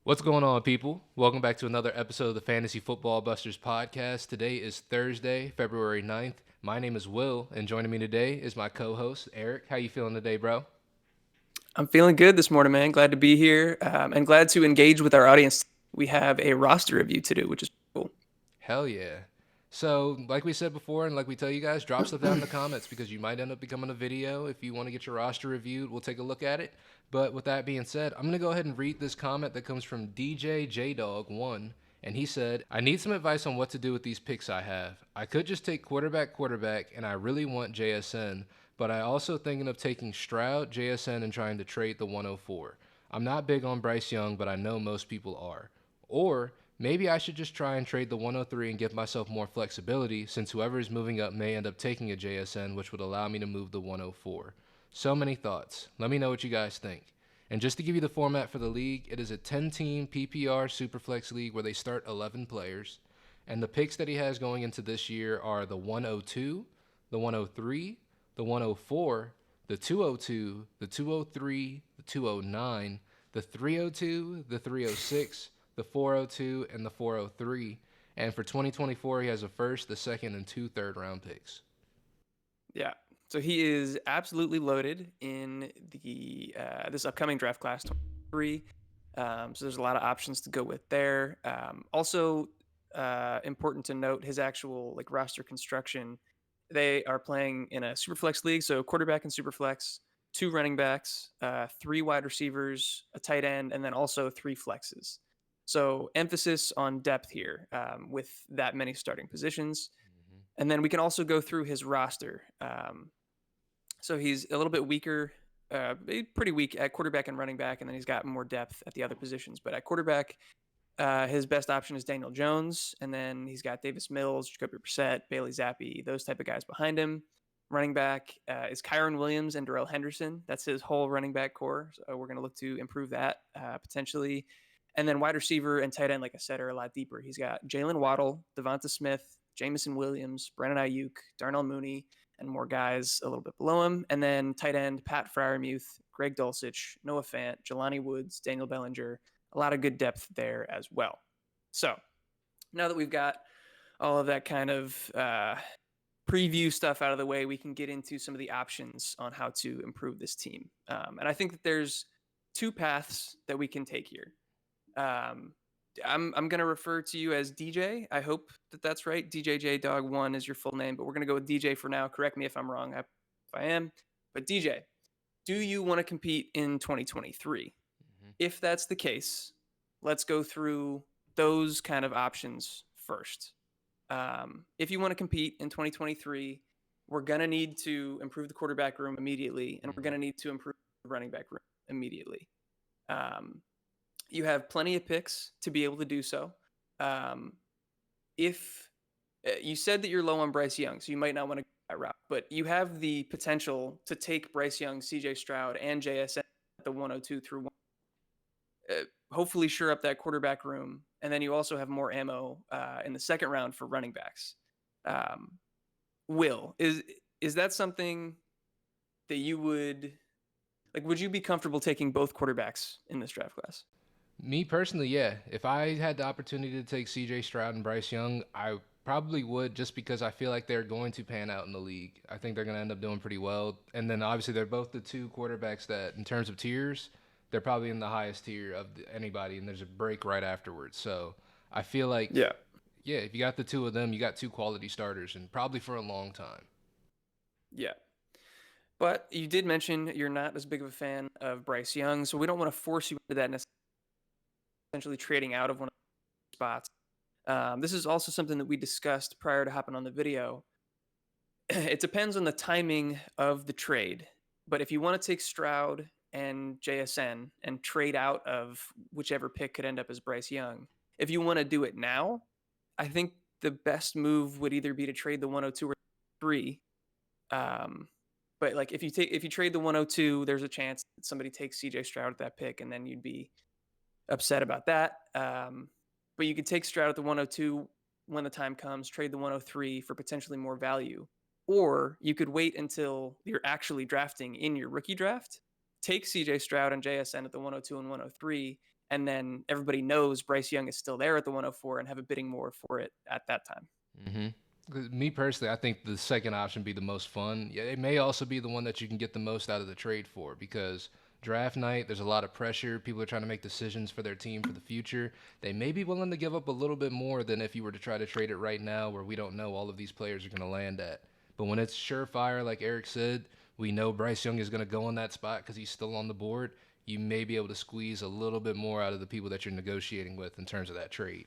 What's going on, people? Welcome back to another episode of the Fantasy Football Busters podcast. Today is Thursday, February 9th. My name is Will, and joining me today is my co-host, Eric. How you feeling today, bro? I'm feeling good this morning, man. Glad to be here and glad to engage with our audience. We have a roster review to do, which is cool. Hell yeah. So, like we said before, and like we tell you guys, drop stuff down in the comments because you might end up becoming a video. If you want to get your roster reviewed, we'll take a look at it. But with that being said, I'm going to go ahead and read this comment that comes from DJ JDog1. And he said, I need some advice on what to do with these picks I have. I could just take quarterback, and I really want JSN, but I also thinking of taking Stroud, JSN, and trying to trade the 104. I'm not big on Bryce Young, but I know most people are. Or maybe I should just try and trade the 103 and give myself more flexibility since whoever is moving up may end up taking a JSN, which would allow me to move the 104. So many thoughts. Let me know what you guys think. And just to give you the format for the league, it is a 10-team PPR Superflex league where they start 11 players. And the picks that he has going into this year are the 102, the 103, the 104, the 202, the 203, the 209, the 302, the 306, the 402, and the 403. And for 2024, he has a first, the second, and two third-round picks. Yeah. So he is absolutely loaded in the this upcoming draft class 23. So there's a lot of options to go with there. Also, important to note his actual roster construction. They are playing in a superflex league, so quarterback and superflex, two running backs, three wide receivers, a tight end, and then also three flexes. So emphasis on depth here with that many starting positions. And then we can also go through his roster. So he's a little bit weaker, pretty weak at quarterback and running back, and then he's got more depth at the other positions. But at quarterback, his best option is Daniel Jones, and then he's got Davis Mills, Jacoby Brissett, Bailey Zappi, those type of guys behind him. Running back is Kyron Williams and Darrell Henderson. That's his whole running back core. So we're going to look to improve that potentially. And then wide receiver and tight end, like I said, are a lot deeper. He's got Jalen Waddle, Devonta Smith, Jamison Williams, Brandon Ayuk, Darnell Mooney, and more guys a little bit below him. And then tight end, Pat Fryermuth, Greg Dulcich, Noah Fant, Jelani Woods, Daniel Bellinger. A lot of good depth there as well. So now that we've got all of that kind of preview stuff out of the way, we can get into some of the options on how to improve this team. And I think that there's two paths that we can take here. I'm going to refer to you as DJ. I hope that that's right. DJJ Dog 1 is your full name, but we're going to go with DJ for now. Correct me if I'm wrong, if I am. But DJ, do you want to compete in 2023? Mm-hmm. If that's the case, let's go through those kind of options first. If you want to compete in 2023, we're going to need to improve the quarterback room immediately, and we're going to need to improve the running back room immediately. You have plenty of picks to be able to do so. If you said that you're low on Bryce Young, so you might not want to go that route, but you have the potential to take Bryce Young, CJ Stroud, and JSN at the 102 through 1. Hopefully shore up that quarterback room. And then you also have more ammo in the second round for running backs. Will, is that something that you would you be comfortable taking both quarterbacks in this draft class? Me personally, yeah. If I had the opportunity to take CJ Stroud and Bryce Young, I probably would, just because I feel like they're going to pan out in the league. I think they're going to end up doing pretty well. And then obviously they're both the two quarterbacks that, in terms of tiers, they're probably in the highest tier of anybody, and there's a break right afterwards. So I feel like, yeah, if you got the two of them, you got two quality starters, and probably for a long time. Yeah. But you did mention you're not as big of a fan of Bryce Young, so we don't want to force you into that necessarily, essentially trading out of one of the spots. This is also something that we discussed prior to hopping on the video. It depends on the timing of the trade, but if you want to take Stroud and JSN and trade out of whichever pick could end up as Bryce Young, if you want to do it now, I think the best move would either be to trade the 102 or 3. But if you trade the 102, there's a chance that somebody takes CJ Stroud at that pick, and then you'd be upset about that. But you could take Stroud at the 102 when the time comes, trade the 103 for potentially more value. Or you could wait until you're actually drafting in your rookie draft, take CJ Stroud and JSN at the 102 and 103, and then everybody knows Bryce Young is still there at the 104 and have a bidding war for it at that time. Me personally, I think the second option be the most fun. Yeah, it may also be the one that you can get the most out of the trade for because draft night, there's a lot of pressure. People are trying to make decisions for their team for the future. They may be willing to give up a little bit more than if you were to try to trade it right now where we don't know all of these players are going to land at. But when it's surefire, like Eric said, we know Bryce Young is going to go on that spot because he's still on the board. You may be able to squeeze a little bit more out of the people that you're negotiating with in terms of that trade.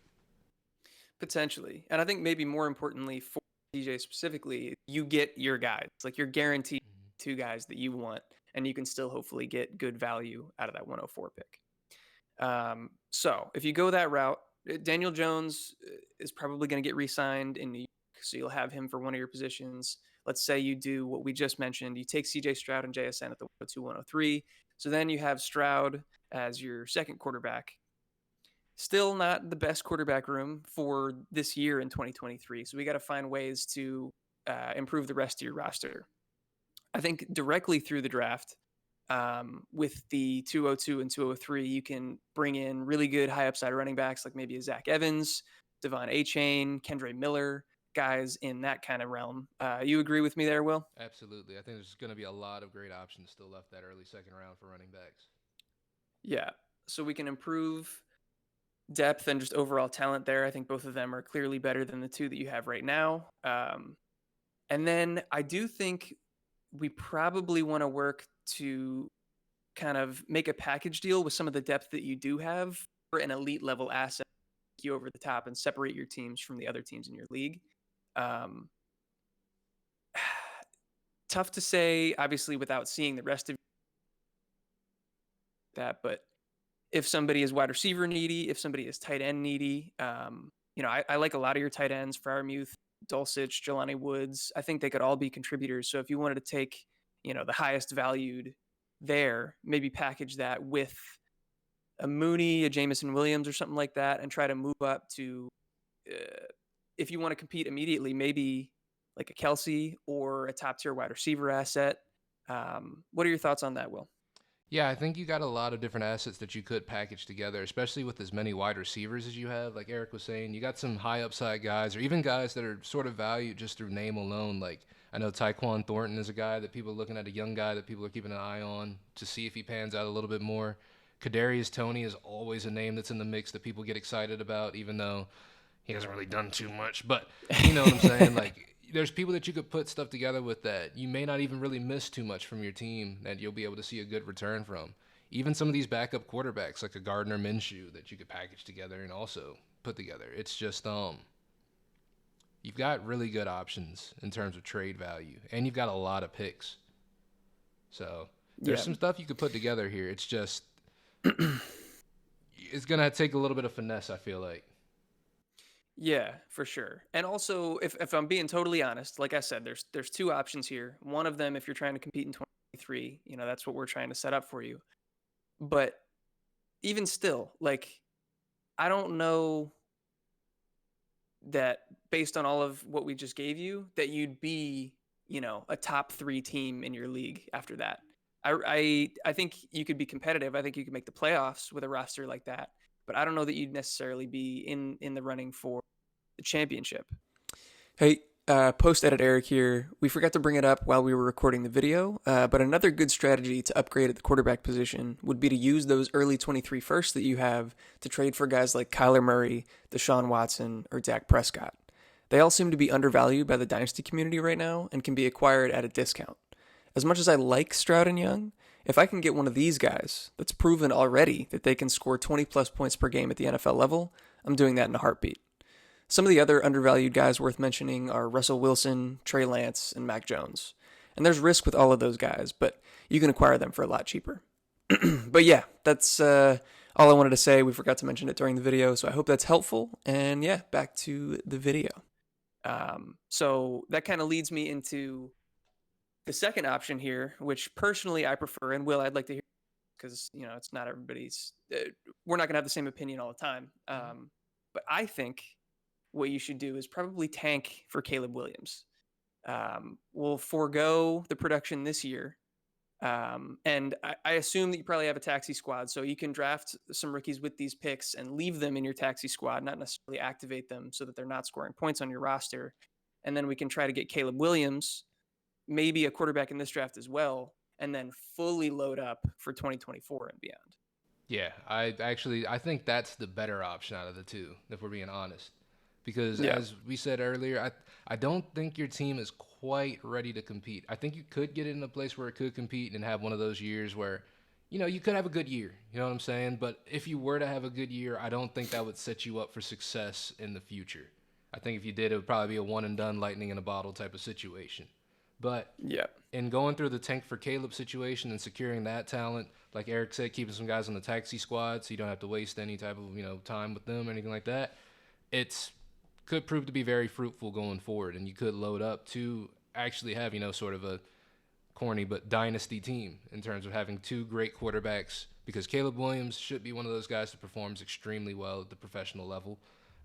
Potentially. And I think maybe more importantly for DJ specifically, you get your guys. Like you're guaranteed two guys that you want, and you can still hopefully get good value out of that 104 pick. So if you go that route, Daniel Jones is probably going to get re-signed in New York, so you'll have him for one of your positions. Let's say you do what we just mentioned. You take CJ Stroud and JSN at the 102, 103. So then you have Stroud as your second quarterback. Still not the best quarterback room for this year in 2023. So we got to find ways to improve the rest of your roster. I think directly through the draft, with the 202 and 203, you can bring in really good high upside running backs like maybe a Zach Evans, Devon Achane, Kendre Miller, guys in that kind of realm. You agree with me there, Will? Absolutely. I think there's going to be a lot of great options still left that early second round for running backs. Yeah. So we can improve depth and just overall talent there. I think both of them are clearly better than the two that you have right now. And then I do think we probably want to work to kind of make a package deal with some of the depth that you do have for an elite level asset you over the top and separate your teams from the other teams in your league. Tough to say, obviously, without seeing the rest of that, but if somebody is wide receiver needy, if somebody is tight end needy, I like a lot of your tight ends, Freiermuth, Dulcich, Jelani Woods. I think they could all be contributors. So if you wanted to take, the highest valued there, maybe package that with a Mooney, a Jameson Williams, or something like that, and try to move up to, if you want to compete immediately, maybe like a Kelsey or a top tier wide receiver asset. What are your thoughts on that, Will? Yeah, I think you got a lot of different assets that you could package together, especially with as many wide receivers as you have. Like Eric was saying, you got some high upside guys, or even guys that are sort of valued just through name alone. Like I know Tyquan Thornton is a guy that people are looking at, a young guy that people are keeping an eye on to see if he pans out a little bit more. Kadarius Toney is always a name that's in the mix that people get excited about, even though he hasn't really done too much. But you know what I'm saying? Like there's people that you could put stuff together with that you may not even really miss too much from your team that you'll be able to see a good return from. Even some of these backup quarterbacks like a Gardner Minshew that you could package together and also put together. It's just you've got really good options in terms of trade value and you've got a lot of picks. So there's some stuff you could put together here. It's just it's going to take a little bit of finesse, I feel like. Yeah, for sure. And also, if I'm being totally honest, like I said, there's two options here. One of them, if you're trying to compete in 2023, that's what we're trying to set up for you. But even still, like, I don't know that based on all of what we just gave you, that you'd be, a top 3 team in your league after that. I think you could be competitive. I think you could make the playoffs with a roster like that. But I don't know that you'd necessarily be in the running for the championship. Hey, post-edit Eric here. We forgot to bring it up while we were recording the video, but another good strategy to upgrade at the quarterback position would be to use those early 23 firsts that you have to trade for guys like Kyler Murray, Deshaun Watson, or Dak Prescott. They all seem to be undervalued by the Dynasty community right now and can be acquired at a discount. As much as I like Stroud and Young, if I can get one of these guys that's proven already that they can score 20 plus points per game at the NFL level, I'm doing that in a heartbeat. Some of the other undervalued guys worth mentioning are Russell Wilson, Trey Lance, and Mac Jones. And there's risk with all of those guys, but you can acquire them for a lot cheaper. But yeah, that's all I wanted to say. We forgot to mention it during the video, so I hope that's helpful. And yeah, back to the video. So that kind of leads me into the second option here, which personally I prefer, and Will, I'd like to hear, because it's not everybody's. We're not gonna have the same opinion all the time. But I think what you should do is probably tank for Caleb Williams. We'll forego the production this year, And I assume that you probably have a taxi squad, so you can draft some rookies with these picks and leave them in your taxi squad, not necessarily activate them so that they're not scoring points on your roster. And then we can try to get Caleb Williams, maybe a quarterback in this draft as well, and then fully load up for 2024 and beyond. Yeah, I think that's the better option out of the two, if we're being honest. Because Yeah. as we said earlier, I don't think your team is quite ready to compete. I think you could get it in a place where it could compete and have one of those years where, you could have a good year. You know what I'm saying? But if you were to have a good year, I don't think that would set you up for success in the future. I think if you did, it would probably be a one and done lightning in a bottle type of situation. But Yeah. in going through the tank for Caleb situation and securing that talent, like Eric said, keeping some guys on the taxi squad so you don't have to waste any type of time with them or anything like that, it's could prove to be very fruitful going forward, and you could load up to actually have sort of a corny but dynasty team in terms of having two great quarterbacks, because Caleb Williams should be one of those guys that performs extremely well at the professional level.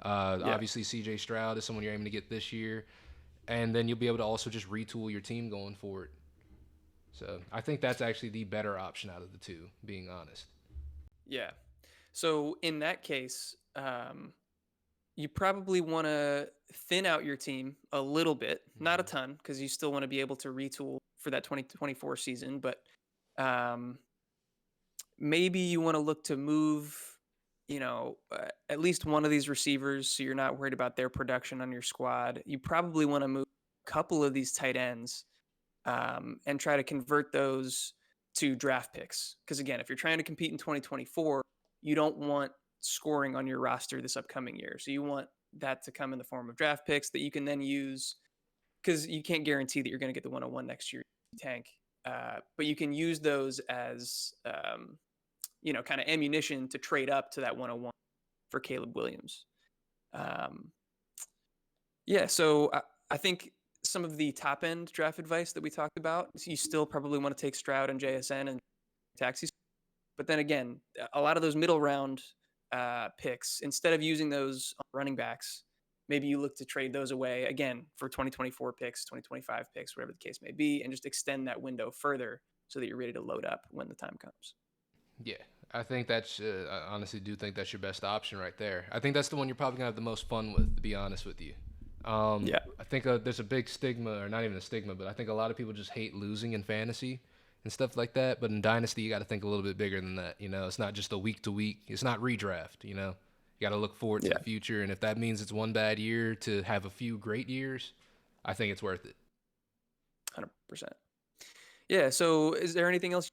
Yeah. Obviously, C.J. Stroud is someone you're aiming to get this year, and then you'll be able to also just retool your team going forward. So I think that's actually the better option out of the two, being honest. Yeah. So in that case, you probably want to thin out your team a little bit, not a ton, because you still want to be able to retool for that 2024 season. But maybe you want to look to move, at least one of these receivers, so you're not worried about their production on your squad. You probably want to move a couple of these tight ends and try to convert those to draft picks. Because again, if you're trying to compete in 2024, you don't want scoring on your roster this upcoming year. So you want that to come in the form of draft picks that you can then use, because you can't guarantee that you're going to get the 101 next year tank. But you can use those as, kind of ammunition to trade up to that 101 for Caleb Williams. So I think some of the top end draft advice that we talked about, you still probably want to take Stroud and JSN and taxis. But then again, a lot of those middle round picks, instead of using those running backs, maybe you look to trade those away again for 2024 picks, 2025 picks, whatever the case may be, and just extend that window further so that you're ready to load up when the time comes. Yeah, I think that's. I honestly do think that's your best option right there. I think that's the one you're probably gonna have the most fun with, to be honest with you. Yeah. I think there's a big stigma, or not even a stigma, but I think a lot of people just hate losing in fantasy and stuff like that. But in Dynasty, you got to think a little bit bigger than that. It's not just a week to week. It's not redraft. You got to look forward to the future. And if that means it's one bad year to have a few great years, I think it's worth it. 100%. Yeah. So is there anything else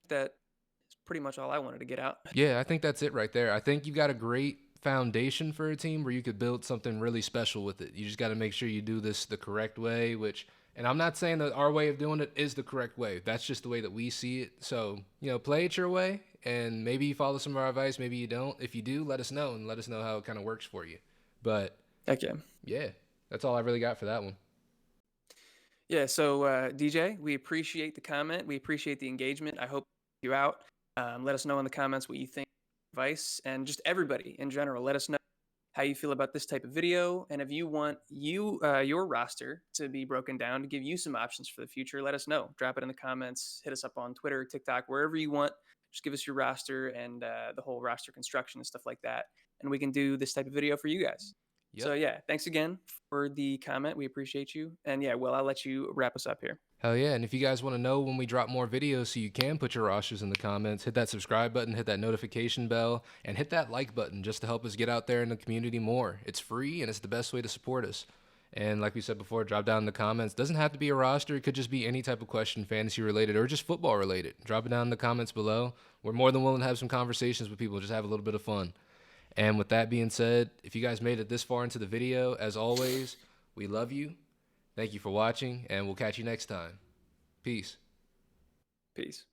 that is pretty much all I wanted to get out? Yeah, I think that's it right there. I think you got a great foundation for a team where you could build something really special with it. You just got to make sure you do this the correct way, and I'm not saying that our way of doing it is the correct way. That's just the way that we see it. So, play it your way, and maybe you follow some of our advice, maybe you don't. If you do, let us know, and let us know how it kind of works for you. But, Heck yeah. Yeah, that's all I really got for that one. Yeah, so DJ, we appreciate the comment. We appreciate the engagement. I hope you out. Let us know in the comments what you think of advice, and just everybody in general. Let us know how you feel about this type of video, and if you want your roster to be broken down to give you some options for the future, let us know. Drop it in the comments. Hit us up on Twitter, TikTok, wherever you want. Just give us your roster and the whole roster construction and stuff like that, and we can do this type of video for you guys. Yep. So yeah, thanks again for the comment. We appreciate you. And yeah, well, I'll let you wrap us up here. Hell yeah. And if you guys want to know when we drop more videos so you can put your rosters in the comments, hit that subscribe button, hit that notification bell, and hit that like button just to help us get out there in the community more. It's free and it's the best way to support us. And like we said before, drop down in the comments. Doesn't have to be a roster. It could just be any type of question, fantasy related or just football related. Drop it down in the comments below. We're more than willing to have some conversations with people, just have a little bit of fun. And with that being said, if you guys made it this far into the video, as always, we love you. Thank you for watching, and we'll catch you next time. Peace. Peace.